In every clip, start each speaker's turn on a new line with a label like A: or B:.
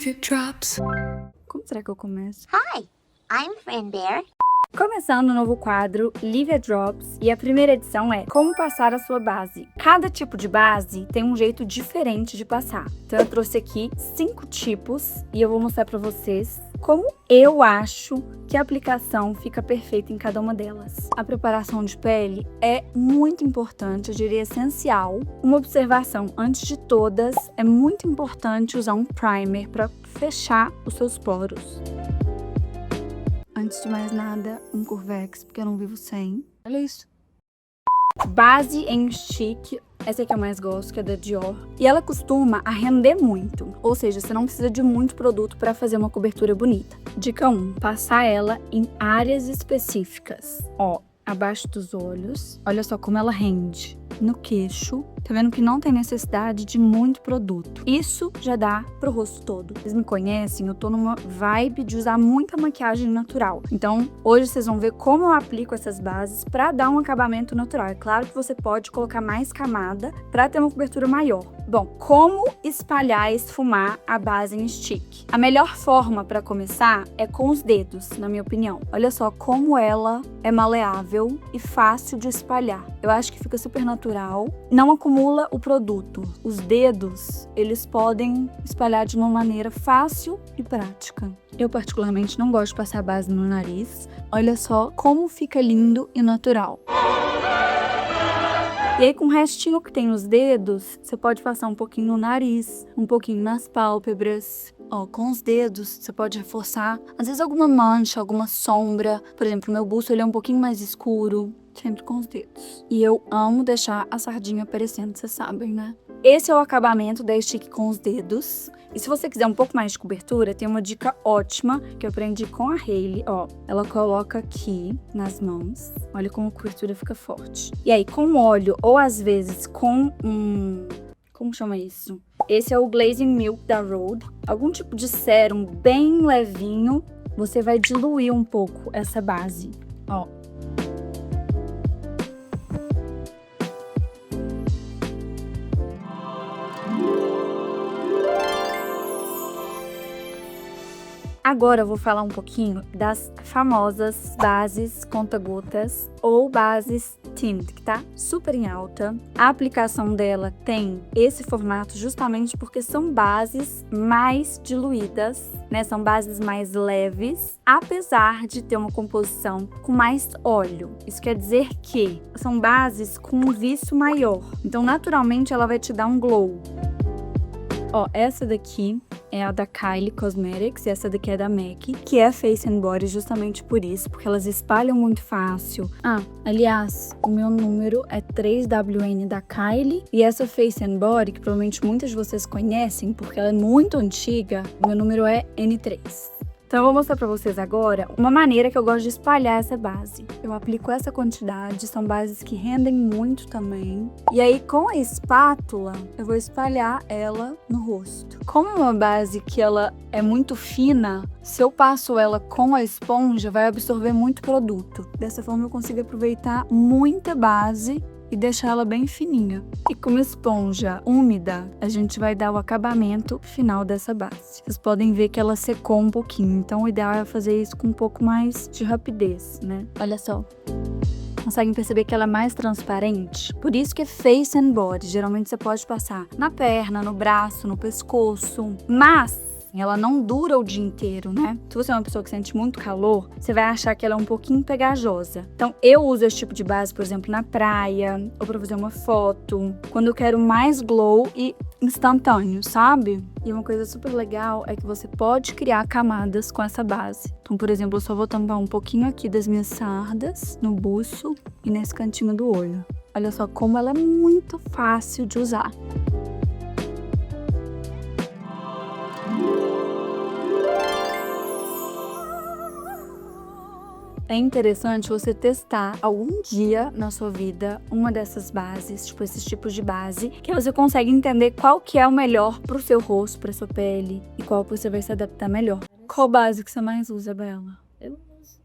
A: Leave it drops.
B: Como será que eu começo?
C: Hi, I'm Fran Bear.
B: Começando o novo quadro Leave It Drops, e a primeira edição é Como Passar a Sua Base. Cada tipo de base tem um jeito diferente de passar. Então eu trouxe aqui 5 tipos e eu vou mostrar pra vocês como eu acho que a aplicação fica perfeita em cada uma delas. A preparação de pele é muito importante, eu diria essencial. Uma observação antes de todas, é muito importante usar um primer para fechar os seus poros. Antes de mais nada, um Curvex, porque eu não vivo sem. Olha isso. Base em stick, essa aqui eu mais gosto, que é da Dior. E ela costuma a render muito, ou seja, você não precisa de muito produto para fazer uma cobertura bonita. Dica 1, passar ela em áreas específicas. Ó, abaixo dos olhos, olha só como ela rende. No queixo, tá vendo que não tem necessidade de muito produto. Isso já dá pro rosto todo. Vocês me conhecem, eu tô numa vibe de usar muita maquiagem natural. Então, hoje vocês vão ver como eu aplico essas bases pra dar um acabamento natural. É claro que você pode colocar mais camada pra ter uma cobertura maior. Bom, como espalhar e esfumar a base em stick? A melhor forma pra começar é com os dedos, na minha opinião. Olha só como ela é maleável e fácil de espalhar. Eu acho que fica super natural. Não acumula o produto. Os dedos, eles podem espalhar de uma maneira fácil e prática. Eu particularmente não gosto de passar base no nariz. Olha só como fica lindo e natural. E aí, com o restinho que tem nos dedos, você pode passar um pouquinho no nariz, um pouquinho nas pálpebras. Ó, com os dedos, você pode reforçar, às vezes, alguma mancha, alguma sombra. Por exemplo, o meu buço ele é um pouquinho mais escuro, sempre com os dedos. E eu amo deixar a sardinha aparecendo, vocês sabem, né? Esse é o acabamento da stick com os dedos. E se você quiser um pouco mais de cobertura, tem uma dica ótima que eu aprendi com a Hailey. Ó, ela coloca aqui nas mãos. Olha como a cobertura fica forte. E aí, com óleo ou às vezes com como chama isso? Esse é o Glazing Milk da Rhode. Algum tipo de sérum bem levinho. Você vai diluir um pouco essa base. Ó. Agora eu vou falar um pouquinho das famosas bases conta-gotas ou bases tint, que tá super em alta. A aplicação dela tem esse formato justamente porque são bases mais diluídas, né? São bases mais leves, apesar de ter uma composição com mais óleo. Isso quer dizer que são bases com um vício maior. Então, naturalmente, ela vai te dar um glow. Ó, essa daqui é a da Kylie Cosmetics e essa daqui é da MAC, que é Face and Body justamente por isso, porque elas espalham muito fácil. Ah, aliás, o meu número é 3WN da Kylie e essa Face and Body, que provavelmente muitas de vocês conhecem, porque ela é muito antiga, o meu número é N3. Então eu vou mostrar pra vocês agora uma maneira que eu gosto de espalhar essa base. Eu aplico essa quantidade, são bases que rendem muito também. E aí com a espátula, eu vou espalhar ela no rosto. Como é uma base que ela é muito fina, se eu passo ela com a esponja, vai absorver muito produto. Dessa forma eu consigo aproveitar muita base e deixar ela bem fininha. E com uma esponja úmida, a gente vai dar o acabamento final dessa base. Vocês podem ver que ela secou um pouquinho, então o ideal é fazer isso com um pouco mais de rapidez, né? Olha só. Conseguem perceber que ela é mais transparente? Por isso que é Face and Body. Geralmente você pode passar na perna, no braço, no pescoço, mas ela não dura o dia inteiro, né? Se você é uma pessoa que sente muito calor, você vai achar que ela é um pouquinho pegajosa. Então, eu uso esse tipo de base, por exemplo, na praia, ou pra fazer uma foto, quando eu quero mais glow e instantâneo, sabe? E uma coisa super legal é que você pode criar camadas com essa base. Então, por exemplo, eu só vou tampar um pouquinho aqui das minhas sardas, no buço e nesse cantinho do olho. Olha só como ela é muito fácil de usar. É interessante você testar algum dia na sua vida uma dessas bases, tipo esses tipos de base, que você consegue entender qual que é o melhor pro seu rosto, pra sua pele e qual você vai se adaptar melhor. Qual base que você mais usa, Bela? Eu uso.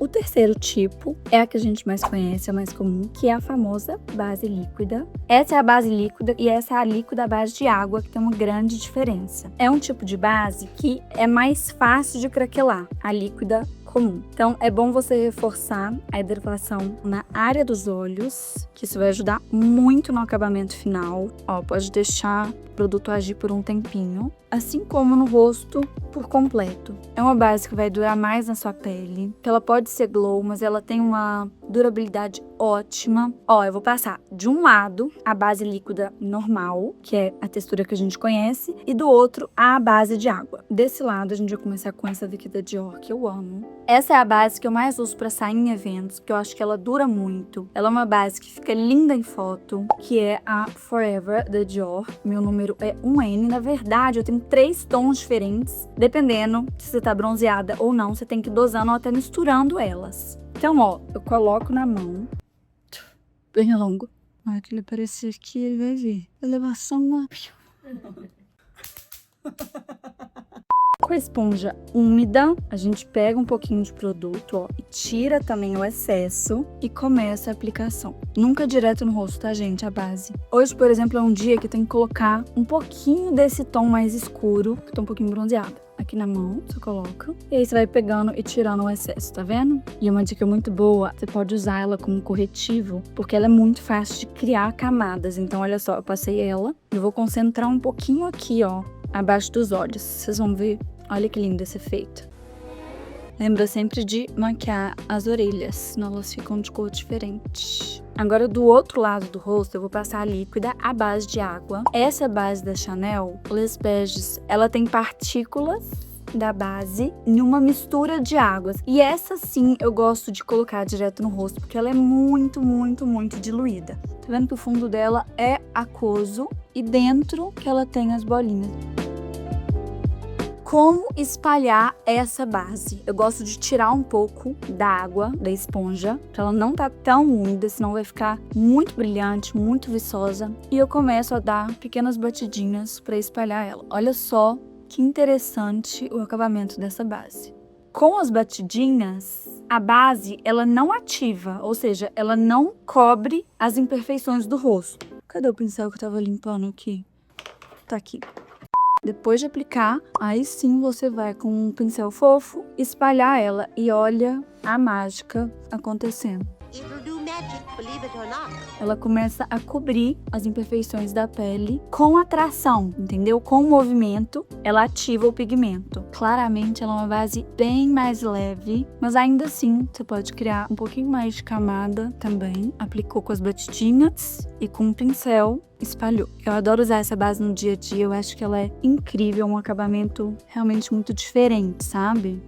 B: O terceiro tipo é a que a gente mais conhece, a mais comum, que é a famosa base líquida. Essa é a base líquida e essa é a líquida à base de água, que tem uma grande diferença. É um tipo de base que é mais fácil de craquelar, a líquida comum. Então, é bom você reforçar a hidratação na área dos olhos, que isso vai ajudar muito no acabamento final. Ó, pode deixar o produto agir por um tempinho, assim como no rosto por completo. É uma base que vai durar mais na sua pele, que ela pode ser glow, mas ela tem uma durabilidade ótima. Ó, eu vou passar de um lado a base líquida normal, que é a textura que a gente conhece, e do outro a base de água. Desse lado a gente vai começar com essa daqui da Dior, que eu amo. Essa é a base que eu mais uso pra sair em eventos, porque eu acho que ela dura muito. Ela é uma base que fica linda em foto, que é a Forever da Dior. Meu número é 1N. Na verdade, eu tenho 3 tons diferentes. Dependendo se você tá bronzeada ou não, você tem que ir dosando ou até misturando elas. Então, ó, eu coloco na mão. Bem longo. Na hora que ele aparecer aqui, ele vai ver. Elevação lá. Com a esponja úmida, a gente pega um pouquinho de produto, ó, e tira também o excesso e começa a aplicação. Nunca direto no rosto, tá, gente, a base. Hoje, por exemplo, é um dia que tem que colocar um pouquinho desse tom mais escuro, que tá um pouquinho bronzeada. Aqui na mão, você coloca. E aí você vai pegando e tirando o excesso, tá vendo? E uma dica muito boa, você pode usar ela como corretivo, porque ela é muito fácil de criar camadas. Então, olha só, eu passei ela e vou concentrar um pouquinho aqui, ó, abaixo dos olhos. Vocês vão ver. Olha que lindo esse efeito. Lembra sempre de maquiar as orelhas, senão elas ficam de cor diferente. Agora, do outro lado do rosto, eu vou passar a líquida à base de água. Essa base da Chanel, Les Beiges, ela tem partículas da base em uma mistura de águas. E essa sim eu gosto de colocar direto no rosto, porque ela é muito, muito, muito diluída. Tá vendo que o fundo dela é aquoso e dentro que ela tem as bolinhas. Como espalhar essa base? Eu gosto de tirar um pouco da água da esponja, pra ela não tá tão úmida, senão vai ficar muito brilhante, muito viçosa. E eu começo a dar pequenas batidinhas pra espalhar ela. Olha só que interessante o acabamento dessa base. Com as batidinhas, a base ela não ativa, ou seja, ela não cobre as imperfeições do rosto. Cadê o pincel que eu tava limpando aqui? Tá aqui. Depois de aplicar, aí sim você vai com um pincel fofo espalhar ela e olha a mágica acontecendo. Ela começa a cobrir as imperfeições da pele com atração, entendeu? Com o movimento, ela ativa o pigmento. Claramente, ela é uma base bem mais leve, mas ainda assim, você pode criar um pouquinho mais de camada também. Aplicou com as batidinhas e com um pincel espalhou. Eu adoro usar essa base no dia a dia, eu acho que ela é incrível, um acabamento realmente muito diferente, sabe?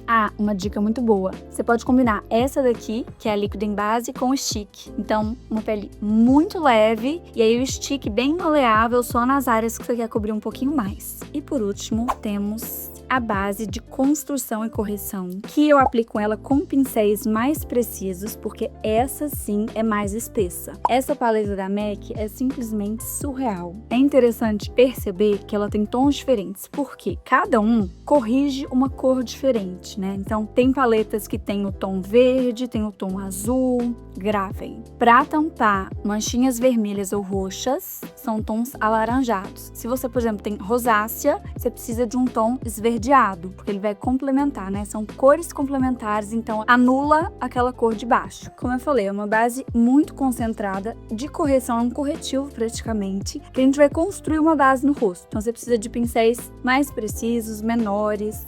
B: Ah, uma dica muito boa. Você pode combinar essa daqui, que é a líquida em base, com o stick. Então, uma pele muito leve e aí o stick bem maleável só nas áreas que você quer cobrir um pouquinho mais. E por último, temos a base de construção e correção, que eu aplico ela com pincéis mais precisos, porque essa sim é mais espessa. Essa paleta da MAC é simplesmente surreal. É interessante perceber que ela tem tons diferentes, porque cada um corrige uma cor diferente, né? Então, tem paletas que tem o tom verde, tem o tom azul, gravem. Pra tampar manchinhas vermelhas ou roxas, são tons alaranjados. Se você, por exemplo, tem rosácea, você precisa de um tom esverdeado, porque ele vai complementar, né? São cores complementares, então anula aquela cor de baixo. Como eu falei, é uma base muito concentrada, de correção, é um corretivo praticamente, que a gente vai construir uma base no rosto. Então você precisa de pincéis mais precisos, menores.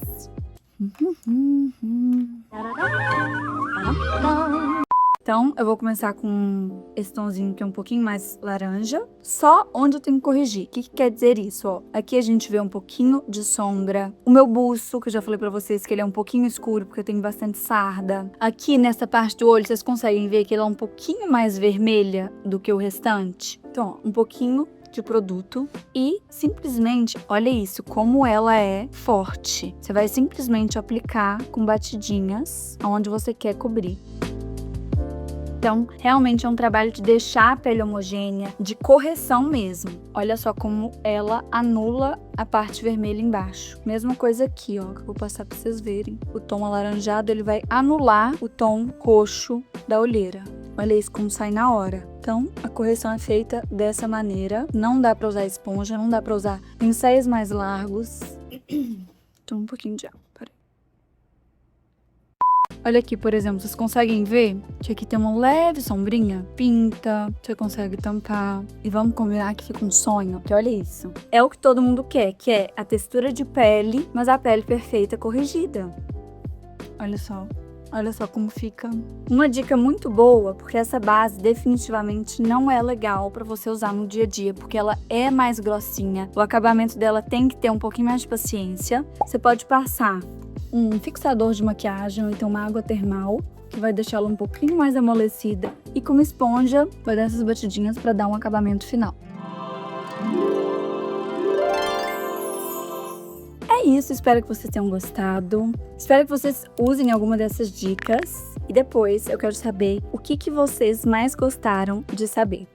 B: Então, eu vou começar com esse tomzinho que é um pouquinho mais laranja, só onde eu tenho que corrigir. O que quer dizer isso? Ó, aqui a gente vê um pouquinho de sombra. O meu buço, que eu já falei pra vocês que ele é um pouquinho escuro, porque eu tenho bastante sarda. Aqui nessa parte do olho, vocês conseguem ver que ele é um pouquinho mais vermelha do que o restante. Então, ó, um pouquinho de produto e simplesmente, olha isso, como ela é forte. Você vai simplesmente aplicar com batidinhas onde você quer cobrir. Então, realmente é um trabalho de deixar a pele homogênea, de correção mesmo. Olha só como ela anula a parte vermelha embaixo. Mesma coisa aqui, ó, que eu vou passar pra vocês verem. O tom alaranjado, ele vai anular o tom roxo da olheira. Olha isso como sai na hora. Então, a correção é feita dessa maneira. Não dá pra usar esponja, não dá pra usar pincéis mais largos. Toma um pouquinho de água, peraí. Olha aqui, por exemplo, vocês conseguem ver que aqui tem uma leve sombrinha? Pinta, você consegue tampar. E vamos combinar que fica um sonho. Que olha isso. É o que todo mundo quer, que é a textura de pele, mas a pele perfeita corrigida. Olha só. Olha só como fica. Uma dica muito boa, porque essa base definitivamente não é legal pra você usar no dia a dia, porque ela é mais grossinha. O acabamento dela tem que ter um pouquinho mais de paciência. Você pode passar um fixador de maquiagem ou então uma água termal, que vai deixá-la um pouquinho mais amolecida. E com uma esponja, vai dar essas batidinhas pra dar um acabamento final. É isso, espero que vocês tenham gostado. Espero que vocês usem alguma dessas dicas. E depois eu quero saber o que vocês mais gostaram de saber.